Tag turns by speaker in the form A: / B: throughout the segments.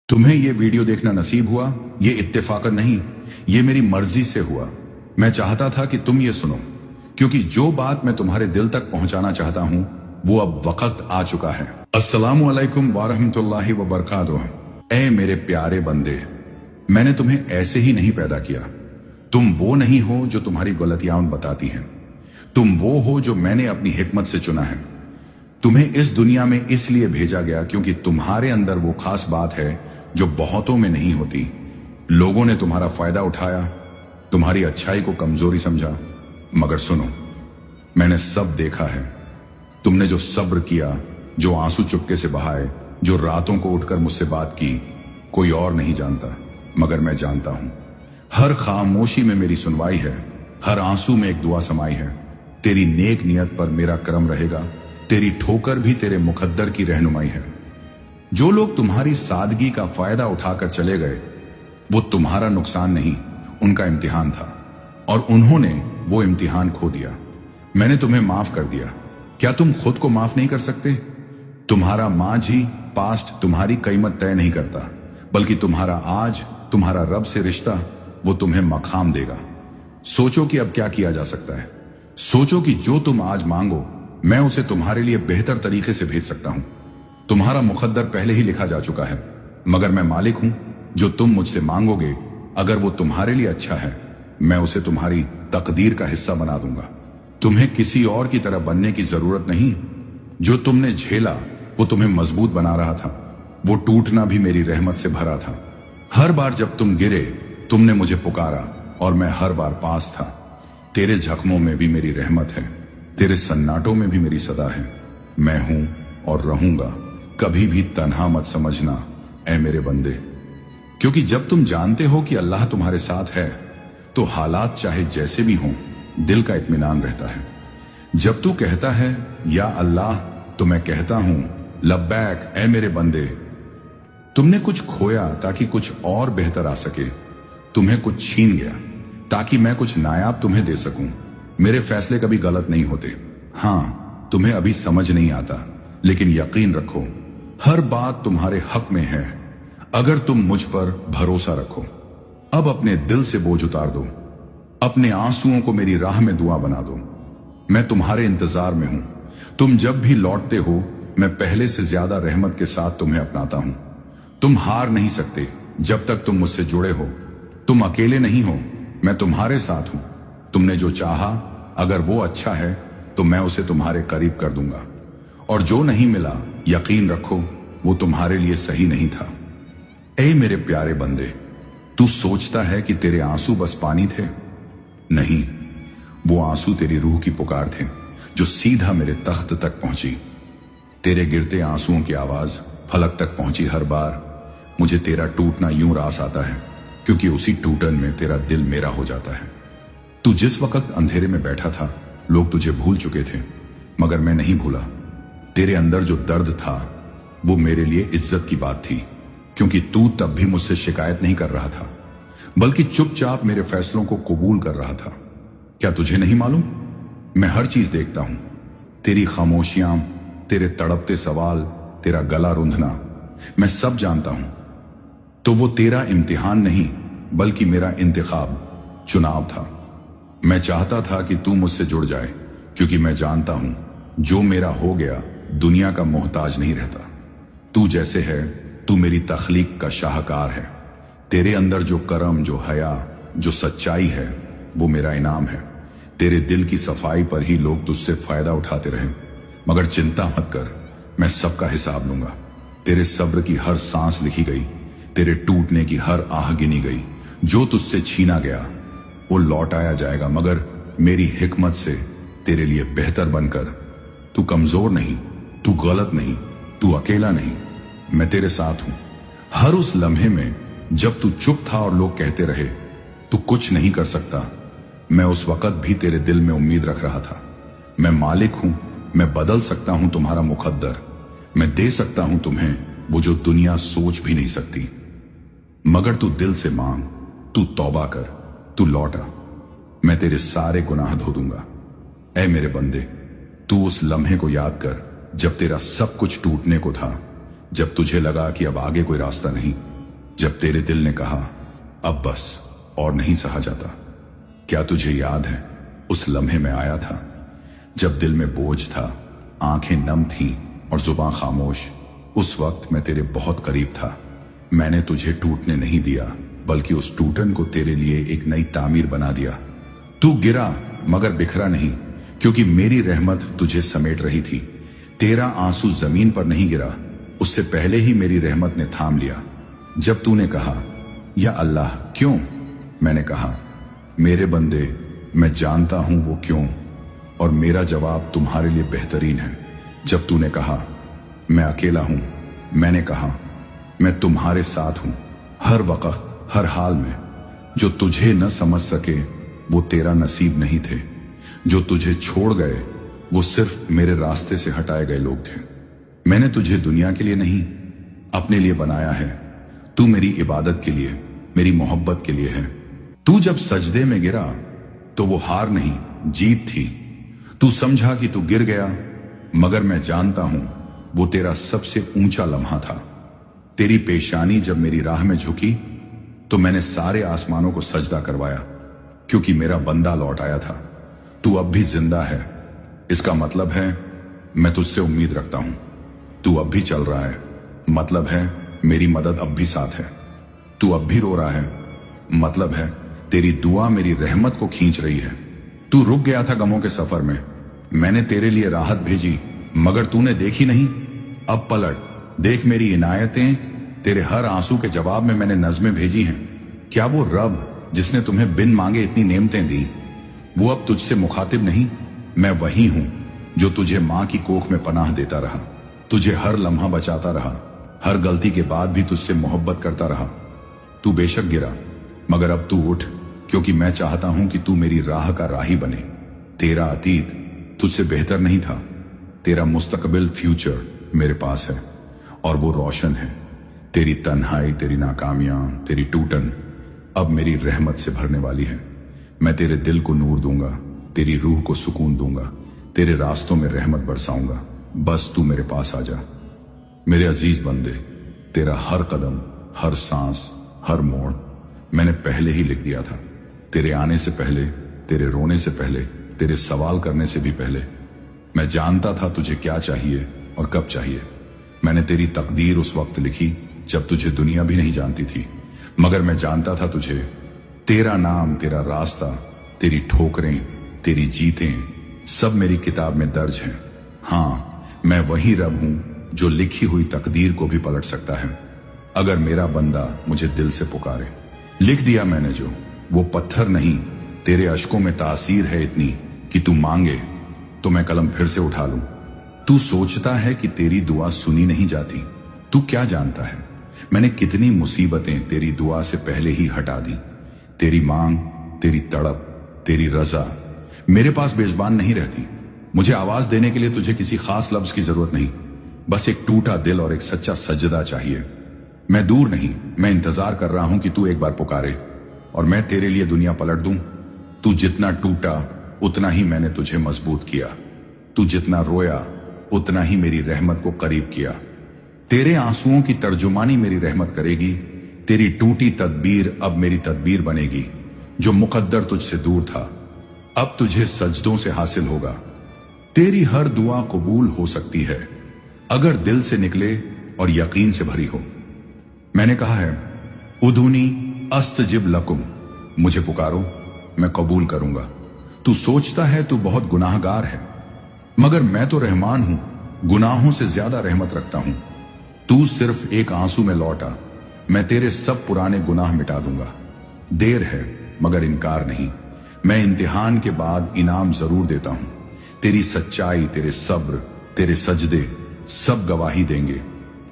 A: तुम्हें ये वीडियो देखना नसीब हुआ, ये इत्तेफाकन नहीं, ये मेरी मर्जी से हुआ। मैं चाहता था कि तुम ये सुनो, क्योंकि जो बात मैं तुम्हारे दिल तक पहुंचाना चाहता हूं वो अब वक्त आ चुका है। अस्सलामु अलैकुम वरहमतुल्लाहि वबरकातुह। ऐ मेरे प्यारे बंदे, मैंने तुम्हें ऐसे ही नहीं पैदा किया। तुम वो नहीं हो जो तुम्हारी गलतियां बताती हैं। तुम वो हो जो मैंने अपनी हिकमत से चुना है। तुम्हें इस दुनिया में इसलिए भेजा गया क्योंकि तुम्हारे अंदर वो खास बात है जो बहुतों में नहीं होती। लोगों ने तुम्हारा फायदा उठाया, तुम्हारी अच्छाई को कमजोरी समझा, मगर सुनो, मैंने सब देखा है। तुमने जो सब्र किया, जो आंसू चुपके से बहाए, जो रातों को उठकर मुझसे बात की, कोई और नहीं जानता मगर मैं जानता हूं। हर खामोशी में मेरी सुनवाई है, हर आंसू में एक दुआ समाई है। तेरी नेक नियत पर मेरा करम रहेगा, तेरी ठोकर भी तेरे मुकद्दर की रहनुमाई है। जो लोग तुम्हारी सादगी का फायदा उठाकर चले गए, वो तुम्हारा नुकसान नहीं, उनका इम्तिहान था, और उन्होंने वो इम्तिहान खो दिया। मैंने तुम्हें माफ कर दिया। क्या तुम खुद को माफ नहीं कर सकते? तुम्हारा मांझी पास्ट तुम्हारी कीमत तय नहीं करता, बल्कि तुम्हारा आज, तुम्हारा रब से रिश्ता, वो तुम्हें मकाम देगा। सोचो कि अब क्या किया जा सकता है। सोचो कि जो तुम आज मांगो, मैं उसे तुम्हारे लिए बेहतर तरीके से भेज सकता हूं। तुम्हारा मुकद्दर पहले ही लिखा जा चुका है, मगर मैं मालिक हूं। जो तुम मुझसे मांगोगे, अगर वो तुम्हारे लिए अच्छा है, मैं उसे तुम्हारी तकदीर का हिस्सा बना दूंगा। तुम्हें किसी और की तरह बनने की जरूरत नहीं। जो तुमने झेला वो तुम्हें मजबूत बना रहा था। वो टूटना भी मेरी रहमत से भरा था। हर बार जब तुम गिरे, तुमने मुझे पुकारा और मैं हर बार पास था। तेरे जख्मों में भी मेरी रहमत है, तेरे सन्नाटों में भी मेरी सदा है। मैं हूं और रहूंगा, कभी भी तन्हा मत समझना ऐ मेरे बंदे। क्योंकि जब तुम जानते हो कि अल्लाह तुम्हारे साथ है, तो हालात चाहे जैसे भी हों, दिल का इत्मीनान रहता है। जब तू कहता है या अल्लाह, तो मैं कहता हूं लब्बैक ऐ मेरे बंदे। तुमने कुछ खोया ताकि कुछ और बेहतर आ सके। तुम्हें कुछ छीन गया ताकि मैं कुछ नायाब तुम्हें दे सकूं। मेरे फैसले कभी गलत नहीं होते। हां, तुम्हें अभी समझ नहीं आता, लेकिन यकीन रखो, हर बात तुम्हारे हक में है अगर तुम मुझ पर भरोसा रखो। अब अपने दिल से बोझ उतार दो, अपने आंसुओं को मेरी राह में दुआ बना दो। मैं तुम्हारे इंतजार में हूं। तुम जब भी लौटते हो, मैं पहले से ज्यादा रहमत के साथ तुम्हें अपनाता हूं। तुम हार नहीं सकते जब तक तुम मुझसे जुड़े हो। तुम अकेले नहीं हो, मैं तुम्हारे साथ हूं। तुमने जो चाहा, अगर वो अच्छा है तो मैं उसे तुम्हारे करीब कर दूंगा, और जो नहीं मिला, यकीन रखो वो तुम्हारे लिए सही नहीं था। ऐ मेरे प्यारे बंदे, तू सोचता है कि तेरे आंसू बस पानी थे? नहीं, वो आंसू तेरी रूह की पुकार थे, जो सीधा मेरे तख्त तक पहुंची। तेरे गिरते आंसुओं की आवाज फलक तक पहुंची। हर बार मुझे तेरा टूटना यूं रास आता है, क्योंकि उसी टूटन में तेरा दिल मेरा हो जाता है। तू जिस वक्त अंधेरे में बैठा था, लोग तुझे भूल चुके थे, मगर मैं नहीं भूला। तेरे अंदर जो दर्द था, वो मेरे लिए इज्जत की बात थी, क्योंकि तू तब भी मुझसे शिकायत नहीं कर रहा था, बल्कि चुपचाप मेरे फैसलों को कबूल कर रहा था। क्या तुझे नहीं मालूम? मैं हर चीज देखता हूं। तेरी खामोशियां, तेरे तड़पते सवाल, तेरा गला रुंधना, मैं सब जानता हूं। तो वो तेरा इम्तिहान नहीं, बल्कि मेरा इंतखाब, चुनाव था। मैं चाहता था कि तू मुझसे जुड़ जाए, क्योंकि मैं जानता हूं जो मेरा हो गया दुनिया का मोहताज नहीं रहता। तू जैसे है, तू मेरी तख्लीक का शाहकार है। तेरे अंदर जो करम, जो हया, जो सच्चाई है, वो मेरा इनाम है। तेरे दिल की सफाई पर ही लोग तुझसे फायदा उठाते रहे, मगर चिंता मत कर, मैं सबका हिसाब लूंगा। तेरे सब्र की हर सांस लिखी गई, तेरे टूटने की हर आह गिनी गई। जो तुझसे छीना गया वो लौट आया जाएगा, मगर मेरी हिकमत से तेरे लिए बेहतर बनकर। तू कमजोर नहीं, तू गलत नहीं, तू अकेला नहीं, मैं तेरे साथ हूं। हर उस लम्हे में जब तू चुप था और लोग कहते रहे तू कुछ नहीं कर सकता, मैं उस वक्त भी तेरे दिल में उम्मीद रख रहा था। मैं मालिक हूं, मैं बदल सकता हूं तुम्हारा मुकद्दर। मैं दे सकता हूं तुम्हें वो जो दुनिया सोच भी नहीं सकती। मगर तू दिल से मांग, तू तौबा कर, तू लौटा, मैं तेरे सारे गुनाह धो दूंगा। ऐ मेरे बंदे, तू उस लम्हे को याद कर जब तेरा सब कुछ टूटने को था, जब तुझे लगा कि अब आगे कोई रास्ता नहीं, जब तेरे दिल ने कहा अब बस और नहीं सहा जाता। क्या तुझे याद है उस लम्हे में आया था जब दिल में बोझ था, आंखें नम थीं और जुबान खामोश। उस वक्त मैं तेरे बहुत करीब था। मैंने तुझे टूटने नहीं दिया, बल्कि उस टूटन को तेरे लिए एक नई तामीर बना दिया। तू गिरा मगर बिखरा नहीं, क्योंकि मेरी रहमत तुझे समेट रही थी। तेरा आंसू जमीन पर नहीं गिरा, उससे पहले ही मेरी रहमत ने थाम लिया। जब तूने कहा या अल्लाह क्यों, मैंने कहा मेरे बंदे मैं जानता हूं वो क्यों, और मेरा जवाब तुम्हारे लिए बेहतरीन है। जब तूने कहा मैं अकेला हूं, मैंने कहा मैं तुम्हारे साथ हूं, हर वक्त हर हाल में। जो तुझे न समझ सके वो तेरा नसीब नहीं थे, जो तुझे छोड़ गए वो सिर्फ मेरे रास्ते से हटाए गए लोग थे। मैंने तुझे दुनिया के लिए नहीं अपने लिए बनाया है। तू मेरी इबादत के लिए, मेरी मोहब्बत के लिए है। तू जब सजदे में गिरा तो वो हार नहीं जीत थी। तू समझा कि तू गिर गया, मगर मैं जानता हूं वो तेरा सबसे ऊंचा लम्हा था। तेरी पेशानी जब मेरी राह में झुकी तो मैंने सारे आसमानों को सजदा करवाया, क्योंकि मेरा बंदा लौट आया था। तू अब भी जिंदा है, इसका मतलब है मैं तुझसे उम्मीद रखता हूं। तू अब भी चल रहा है, मतलब है मेरी मदद अब भी साथ है। तू अब भी रो रहा है, मतलब है तेरी दुआ मेरी रहमत को खींच रही है। तू रुक गया था गमों के सफर में, मैंने तेरे लिए राहत भेजी, मगर तूने देखी नहीं। अब पलट देख मेरी इनायतें, तेरे हर आंसू के जवाब में मैंने नज़में भेजी हैं। क्या वो रब जिसने तुम्हें बिन मांगे इतनी नेमतें दी, वो अब तुझसे मुखातिब नहीं? मैं वही हूं जो तुझे मां की कोख में पनाह देता रहा, तुझे हर लम्हा बचाता रहा, हर गलती के बाद भी तुझसे मोहब्बत करता रहा। तू बेशक गिरा, मगर अब तू उठ, क्योंकि मैं चाहता हूं कि तू मेरी राह का राही बने। तेरा अतीत तुझसे बेहतर नहीं था, तेरा मुस्तकबिल फ्यूचर मेरे पास है और वो रोशन है। तेरी तन्हाई, तेरी नाकामियां, तेरी टूटन अब मेरी रहमत से भरने वाली है। मैं तेरे दिल को नूर दूंगा, तेरी रूह को सुकून दूंगा, तेरे रास्तों में रहमत बरसाऊंगा। बस तू मेरे पास आ जा। मेरे अजीज बंदे, तेरा हर कदम, हर सांस, हर मोड़ मैंने पहले ही लिख दिया था। तेरे आने से पहले, तेरे रोने से पहले, तेरे सवाल करने से भी पहले। मैं जानता था तुझे क्या चाहिए और कब चाहिए। मैंने तेरी तकदीर उस वक्त लिखी जब तुझे दुनिया भी नहीं जानती थी, मगर मैं जानता था तुझे। तेरा नाम, तेरा रास्ता, तेरी ठोकरें, तेरी जीतें सब मेरी किताब में दर्ज हैं। हाँ, मैं वही रब हूं जो लिखी हुई तकदीर को भी पलट सकता है, अगर मेरा बंदा मुझे दिल से पुकारे। लिख दिया मैंने जो, वो पत्थर नहीं, तेरे अश्कों में तासीर है इतनी कि तू मांगे तो मैं कलम फिर से उठा लूं। तू सोचता है कि तेरी दुआ सुनी नहीं जाती, तू क्या जानता है मैंने कितनी मुसीबतें तेरी दुआ से पहले ही हटा दी। तेरी मांग, तेरी तड़प, तेरी रजा मेरे पास बेजबान नहीं रहती। मुझे आवाज देने के लिए तुझे किसी खास लफ्ज की जरूरत नहीं, बस एक टूटा दिल और एक सच्चा सजदा चाहिए। मैं दूर नहीं, मैं इंतजार कर रहा हूं कि तू एक बार पुकारे और मैं तेरे लिए दुनिया पलट दूं। तू जितना टूटा उतना ही मैंने तुझे मजबूत किया, तू जितना रोया उतना ही मेरी रहमत को करीब किया। तेरे आंसुओं की तर्जुमानी मेरी रहमत करेगी, तेरी टूटी तदबीर अब मेरी तदबीर बनेगी। जो मुकद्दर तुझसे दूर था अब तुझे सजदों से हासिल होगा। तेरी हर दुआ कबूल हो सकती है अगर दिल से निकले और यकीन से भरी हो। मैंने कहा है उदूनी अस्तजिब लकुम, मुझे पुकारो मैं कबूल करूंगा। तू सोचता है तू बहुत गुनाहगार है, मगर मैं तो रहमान हूं, गुनाहों से ज्यादा रहमत रखता हूं। तू सिर्फ एक आंसू में लौटा, मैं तेरे सब पुराने गुनाह मिटा दूंगा। देर है मगर इनकार नहीं, मैं इम्तिहान के बाद इनाम जरूर देता हूं। तेरी सच्चाई, तेरे सब्र, तेरे सजदे सब गवाही देंगे।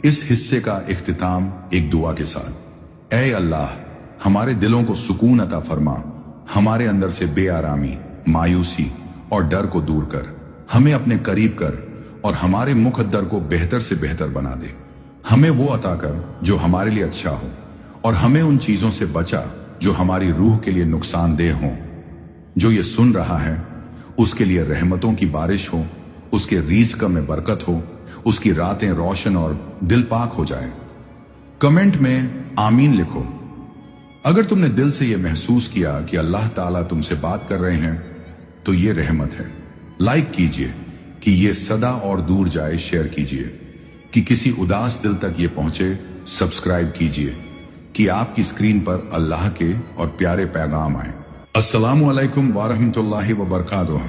A: इस हिस्से का इख्तिताम एक दुआ के साथ। ऐ अल्लाह, हमारे दिलों को सुकून अता फरमा, हमारे अंदर से बेआरामी, मायूसी और डर को दूर कर, हमें अपने करीब कर और हमारे मुकद्दर को बेहतर से बेहतर बना दे। हमें वो अता कर जो हमारे लिए अच्छा हो और हमें उन चीजों से बचा जो हमारी रूह के लिए नुकसानदेह हों। जो ये सुन रहा है उसके लिए रहमतों की बारिश हो, उसके रिज़्क़ में बरकत हो, उसकी रातें रोशन और दिल पाक हो जाए। कमेंट में आमीन लिखो। अगर तुमने दिल से यह महसूस किया कि अल्लाह ताला तुमसे बात कर रहे हैं तो ये रहमत है। लाइक कीजिए कि ये सदा और दूर जाए, शेयर कीजिए कि किसी उदास दिल तक ये पहुंचे, सब्सक्राइब कीजिए कि आपकी स्क्रीन पर अल्लाह के और प्यारे पैगाम आए। अस्सलामु अलैकुम व रहमतुल्लाहि व बरकातुहू।